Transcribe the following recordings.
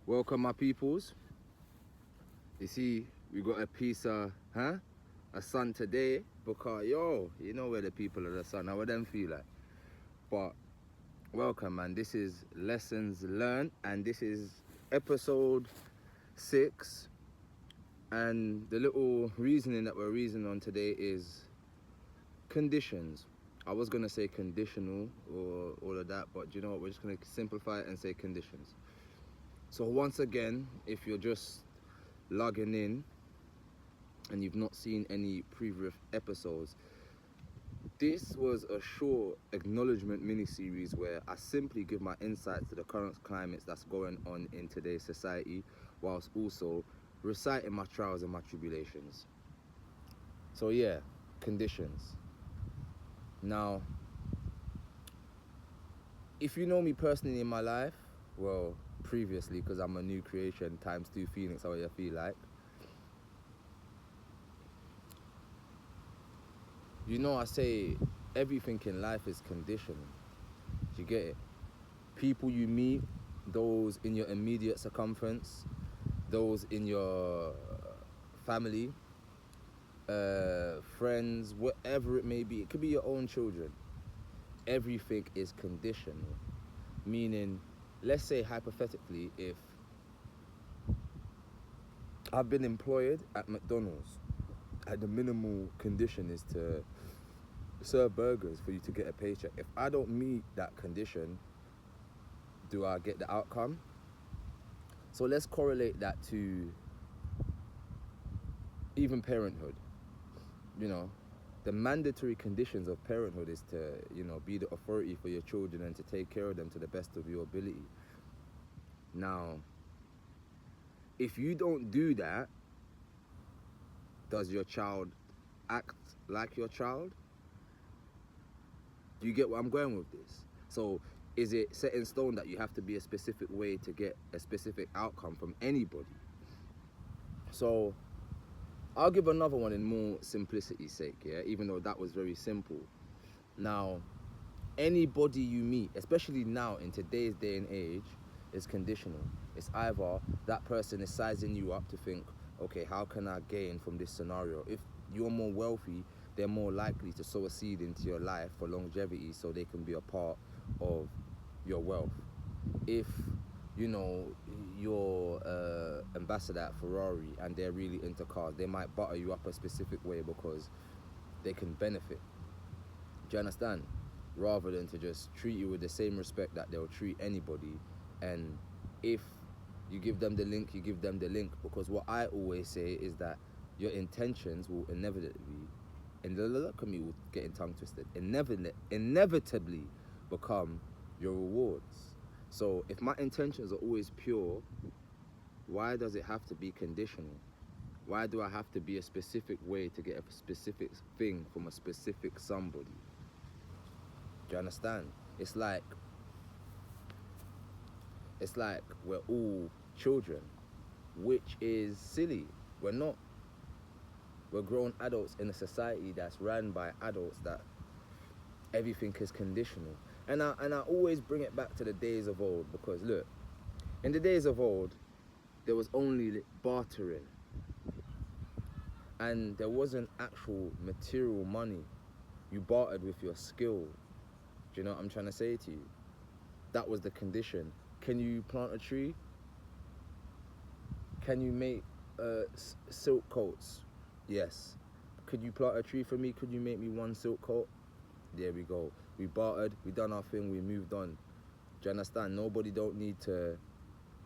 Welcome, my peoples. You see, we got a piece of, a sun today because, you know where the people of the sun, how them feel like. But welcome, man. This is Lessons Learned, and this is episode 6. And the little reasoning that we're reasoning on today is conditions. I was going to say conditional or all of that, but you know what? We're just going to simplify it and say conditions. So once again, if you're just logging in and you've not seen any previous episodes, this was a short acknowledgement mini-series where I simply give my insights to the current climates that's going on in today's society, whilst also reciting my trials and my tribulations. So yeah, conditions. Now, if you know me personally in my life, well, previously, because I'm a new creation ×2 Phoenix, how you feel like, you know, I say everything in life is conditional. Do you get it? People you meet, those in your immediate circumference, those in your family, friends, whatever it may be. It could be your own children. Everything is conditional. Meaning, let's say hypothetically, if I've been employed at McDonald's, and the minimal condition is to serve burgers for you to get a paycheck. If I don't meet that condition, do I get the outcome? So let's correlate that to even parenthood. You know, the mandatory conditions of parenthood is to, be the authority for your children and to take care of them to the best of your ability. Now, if you don't do that, does your child act like your child? Do you get where I'm going with this? So is it set in stone that you have to be a specific way to get a specific outcome from anybody? So I'll give another one in more simplicity's sake, yeah, even though that was very simple. Now, anybody you meet, especially now in today's day and age, is conditional. It's either that person is sizing you up to think, okay, how can I gain from this scenario? If you're more wealthy, they're more likely to sow a seed into your life for longevity so they can be a part of your wealth. If, you're ambassador at Ferrari and they're really into cars, they might butter you up a specific way because they can benefit. Do you understand? Rather than to just treat you with the same respect that they'll treat anybody. And if you give them the link, you give them the link. Because what I always say is that your intentions will inevitably, and look at me getting tongue twisted, inevitably become your rewards. So if my intentions are always pure, why does it have to be conditional? Why do I have to be a specific way to get a specific thing from a specific somebody? Do you understand? It's like we're all children, which is silly. We're not. We're grown adults in a society that's ran by adults that everything is conditional. And I always bring it back to the days of old, because look, in the days of old, there was only bartering. And there wasn't actual material money. You bartered with your skill. Do you know what I'm trying to say to you? That was the condition. Can you plant a tree? Can you make silk coats? Yes. Could you plant a tree for me? Could you make me one silk coat? There we go. We bartered, we done our thing, we moved on. Do you understand? Nobody don't need to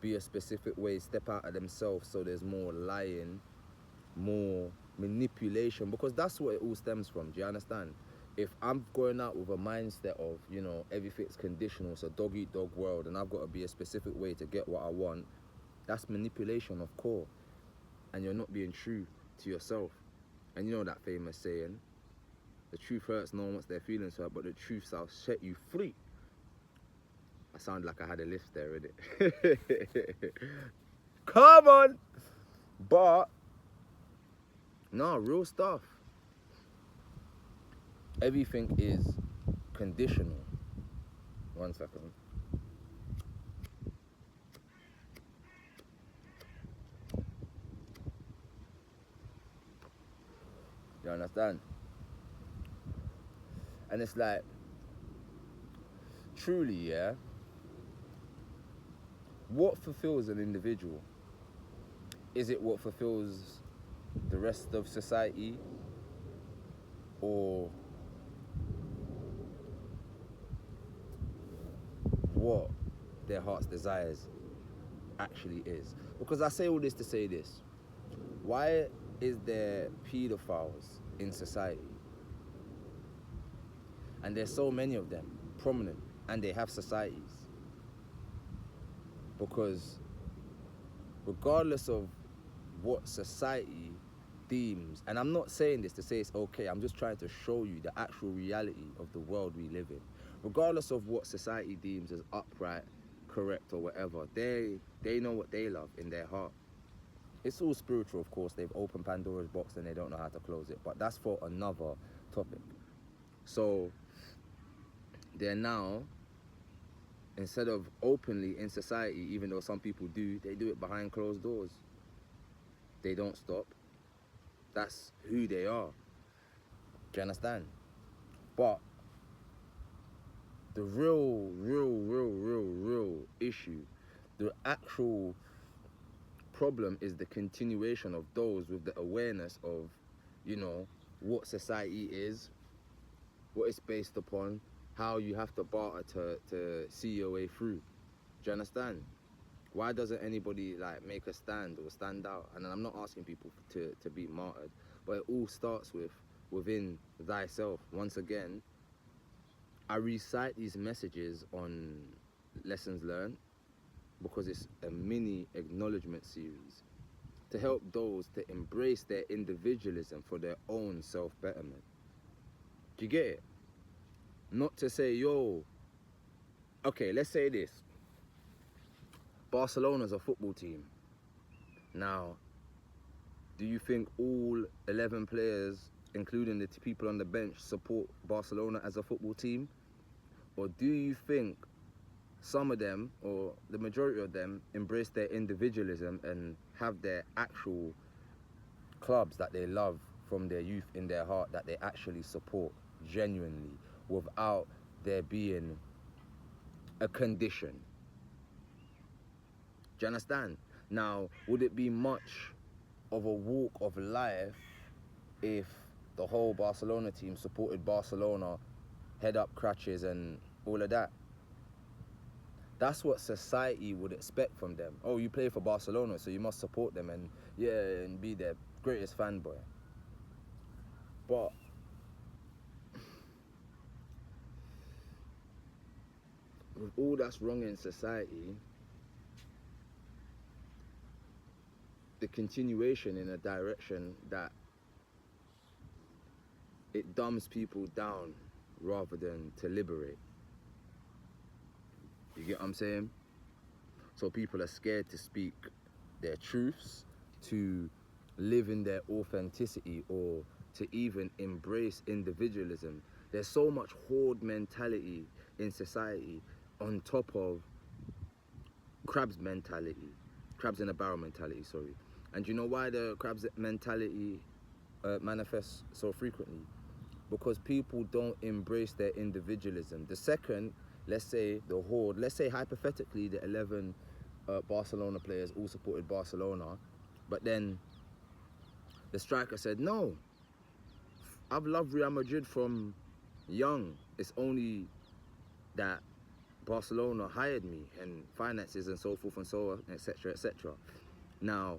be a specific way, step out of themselves so there's more lying, more manipulation, because that's what it all stems from. Do you understand? If I'm going out with a mindset of, everything's conditional, it's a dog eat dog world, and I've got to be a specific way to get what I want, that's manipulation of core. And you're not being true to yourself. And you know that famous saying, the truth hurts no one wants their feelings hurt, but the truth shall set you free. I sound like I had a lift there, innit? Come on! But, no, real stuff. Everything is conditional. One second. You understand? And it's like, truly, yeah, what fulfills an individual? Is it what fulfills the rest of society, or what their heart's desires actually is? Because I say all this to say this. Why is there pedophiles in society? And there's so many of them, prominent, and they have societies. Because regardless of what society deems, and I'm not saying this to say it's okay, I'm just trying to show you the actual reality of the world we live in. Regardless of what society deems as upright, correct, or whatever, they know what they love in their heart. It's all spiritual, of course. They've opened Pandora's box and they don't know how to close it, but that's for another topic. So they're now, instead of openly in society, even though some people do, they do it behind closed doors. They don't stop. That's who they are. Do you understand? But the real issue, the actual problem is the continuation of those with the awareness of, you know, what society is, what it's based upon, how you have to barter to see your way through. Do you understand? Why doesn't anybody like make a stand or stand out? And I'm not asking people to be martyred, but it all starts within thyself. Once again, I recite these messages on Lessons Learned because it's a mini acknowledgement series to help those to embrace their individualism for their own self-betterment. Do you get it? Not to say, yo, okay, let's say this. Barcelona's a football team. Now, do you think all 11 players, including the people on the bench, support Barcelona as a football team? Or do you think some of them, or the majority of them, embrace their individualism and have their actual clubs that they love from their youth in their heart, that they actually support genuinely without there being a condition? Do you understand? Now, would it be much of a walk of life if the whole Barcelona team supported Barcelona, head up crutches and all of that? That's what society would expect from them. Oh, you play for Barcelona, so you must support them and and be their greatest fanboy. But with all that's wrong in society, the continuation in a direction that it dumbs people down rather than to liberate. You get what I'm saying? So people are scared to speak their truths, to live in their authenticity, or to even embrace individualism. There's so much horde mentality in society on top of crabs mentality, crabs in a barrel mentality, sorry. And you know why the crabs mentality manifests so frequently? Because people don't embrace their individualism. The second, let's say the horde, let's say hypothetically the 11 Barcelona players all supported Barcelona, but then the striker said, no, I've loved Real Madrid from young. It's only that Barcelona hired me and finances and so forth and so on, etc., etc. Now,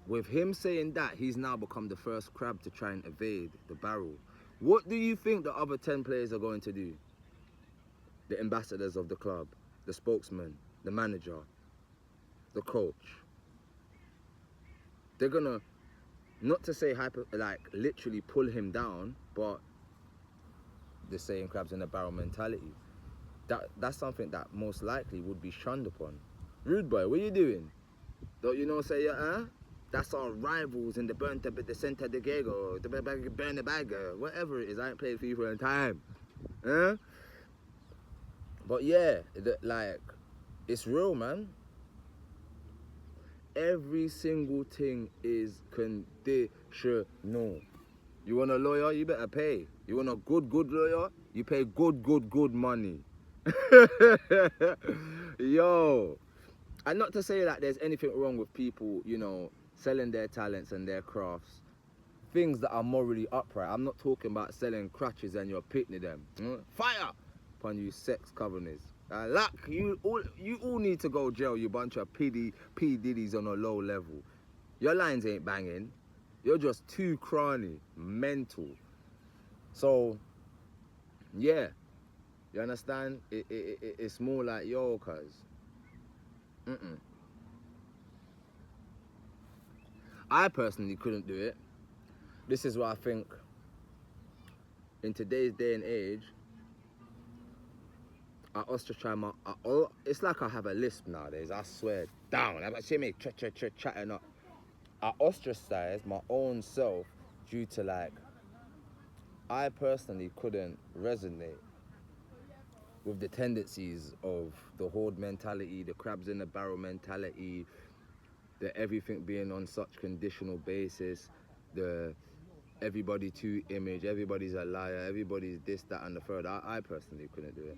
with him saying that, he's now become the first crab to try and evade the barrel. What do you think the other 10 players are going to do? The ambassadors of the club, the spokesman, the manager, the coach. They're gonna, not to say literally pull him down, but the saying crabs in a barrel mentality. That's something that most likely would be shunned upon. Rude boy, what you doing? Don't you know say that's our rivals in the the Santa de Gego, the burn the bagger, whatever it is. I ain't played FIFA in time. But yeah, it's real, man. Every single thing is conditional. You want a lawyer? You better pay. You want a good lawyer? You pay good money. Yo. And not to say that there's anything wrong with people, you know, selling their talents and their crafts. Things that are morally upright. I'm not talking about selling crutches and you're pitting them. Fire upon you sex covenants. Luck, you all need to go jail, you bunch of P Diddies on a low level. Your lines ain't banging. You're just too crony, mental. So, yeah, you understand? It's more like, yo, cuz. I personally couldn't do it. This is what I think in today's day and age, I ostracize it's like I have a lisp nowadays, I swear down. I see me chatting up. I ostracize my own self due to like, I personally couldn't resonate with the tendencies of the horde mentality, the crabs in the barrel mentality, the everything being on such conditional basis, the everybody to image, everybody's a liar, everybody's this, that, and the third. I personally couldn't do it.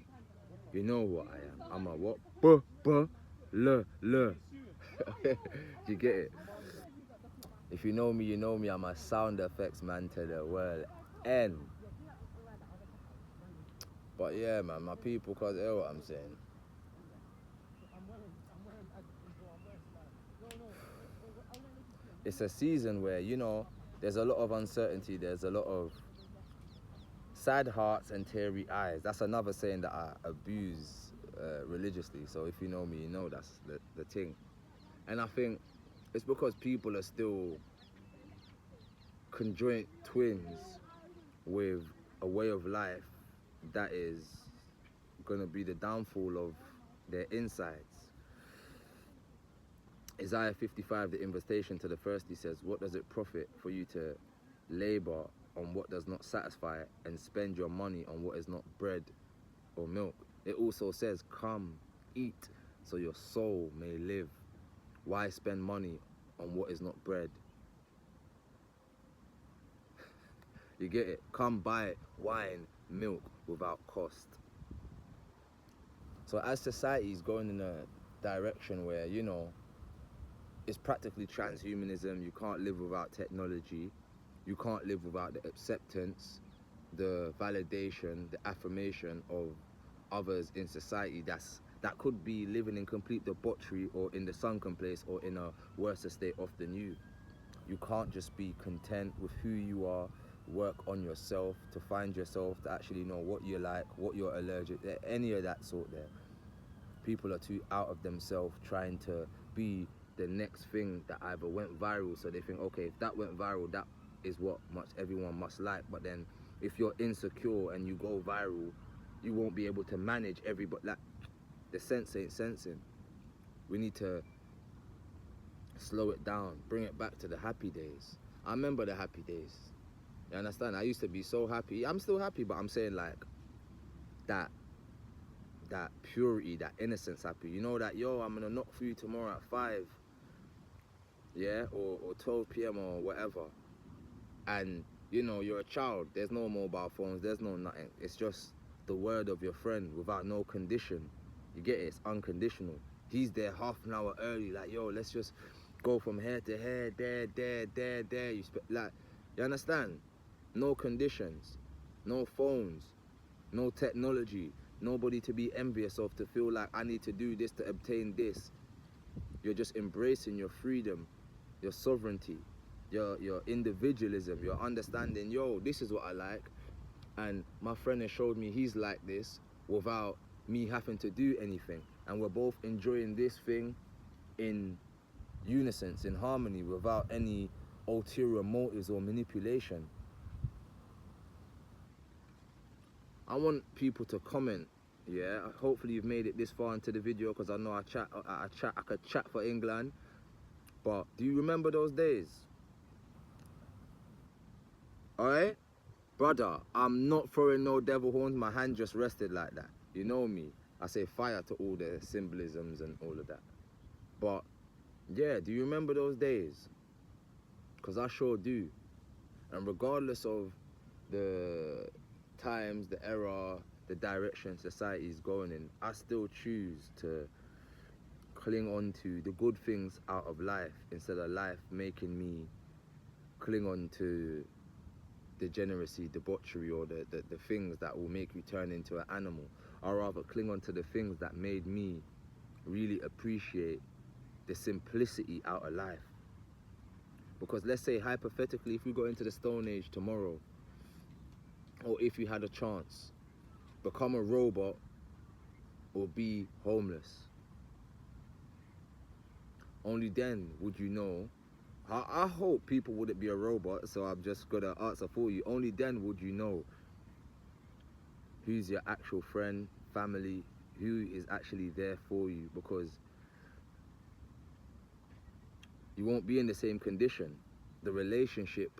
You know what I am. I'm a what? Le. You get it? If you know me, you know me. I'm a sound effects man to the world end. But yeah, man, my people, cause hear what I'm saying. It's a season where, you know, there's a lot of uncertainty. There's a lot of sad hearts and teary eyes. That's another saying that I abuse religiously. So if you know me, you know that's the thing. And I think it's because people are still conjoint twins with a way of life that is gonna be the downfall of their insides. Isaiah 55, the invitation to the thirsty says, what does it profit for you to labor on what does not satisfy and spend your money on what is not bread or milk? It also says, come, eat, so your soul may live. Why spend money on what is not bread? You get it? Come buy wine, milk without cost. So as society is going in a direction where, you know, it's practically transhumanism. You can't live without technology. You can't live without the acceptance, the validation, the affirmation of others in society that could be living in complete debauchery or in the sunken place or in a worse state off than you. You can't just be content with who you are, work on yourself to find yourself, to actually know what you like, what you're allergic to, any of that sort there. People are too out of themselves trying to be the next thing that either went viral, so they think, okay, if that went viral, that is what much everyone must like. But then if you're insecure and you go viral, you won't be able to manage everybody. Like, the sense ain't sensing. We need to slow it down, bring it back to the happy days. I remember the happy days. You understand? I used to be so happy. I'm still happy, but I'm saying like that purity, that innocence happy. You know that, yo, I'm gonna knock for you tomorrow at 5, yeah, or 12 p.m. or whatever. And you know, you're a child. There's no mobile phones. There's no nothing. It's just the word of your friend without no condition. You get it? It's unconditional. He's there half an hour early. Like, yo, let's just go from here to here, there. Like, you understand? No conditions, no phones, no technology, nobody to be envious of, to feel like I need to do this to obtain this. You're just embracing your freedom, your sovereignty, your individualism, your understanding, yo, this is what I like. And my friend has showed me he's like this without me having to do anything. And we're both enjoying this thing in unison, in harmony, without any ulterior motives or manipulation. I want people to comment, yeah. Hopefully you've made it this far into the video, because I know I could chat for England. But do you remember those days? Alright? Brother, I'm not throwing no devil horns, my hand just rested like that. You know me. I say fire to all the symbolisms and all of that. But yeah, do you remember those days? Because I sure do. And regardless of the times, the era, the direction society is going in, I still choose to cling on to the good things out of life instead of life making me cling on to degeneracy, debauchery, or the things that will make you turn into an animal. I'd rather cling on to the things that made me really appreciate the simplicity out of life. Because let's say hypothetically, if we go into the Stone Age tomorrow, or if you had a chance, become a robot or be homeless. Only then would you know. I hope people wouldn't be a robot, so I'm just gonna answer for you. Only then would you know who's your actual friend, family, who is actually there for you, because you won't be in the same condition. The relationship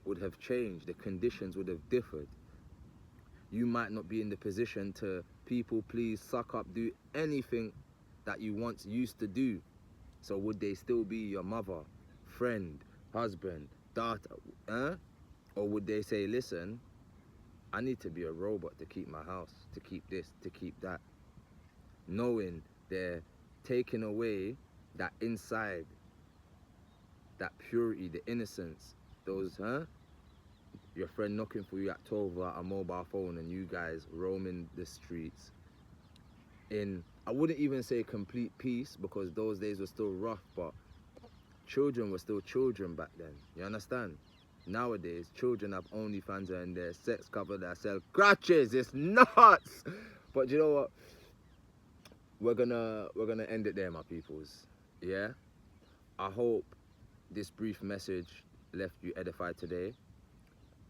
would have changed, the conditions would have differed. You might not be in the position to people please, suck up, do anything that you once used to do. So would they still be your mother, friend, husband, daughter, or would they say, listen, I need to be a robot to keep my house, to keep this, to keep that, knowing they're taking away that inside, that purity, the innocence, those, your friend knocking for you at 12 at a mobile phone and you guys roaming the streets in, I wouldn't even say complete peace, because those days were still rough, but children were still children back then. You understand? Nowadays, children have OnlyFans and their sex cover that sell crutches. It's nuts. But you know what? We're gonna end it there, my peoples. Yeah. I hope this brief message left you edified today.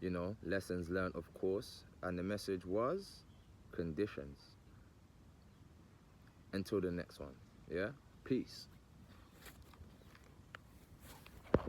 You know, lessons learned, of course, and the message was conditions. Until the next one. Yeah. Peace.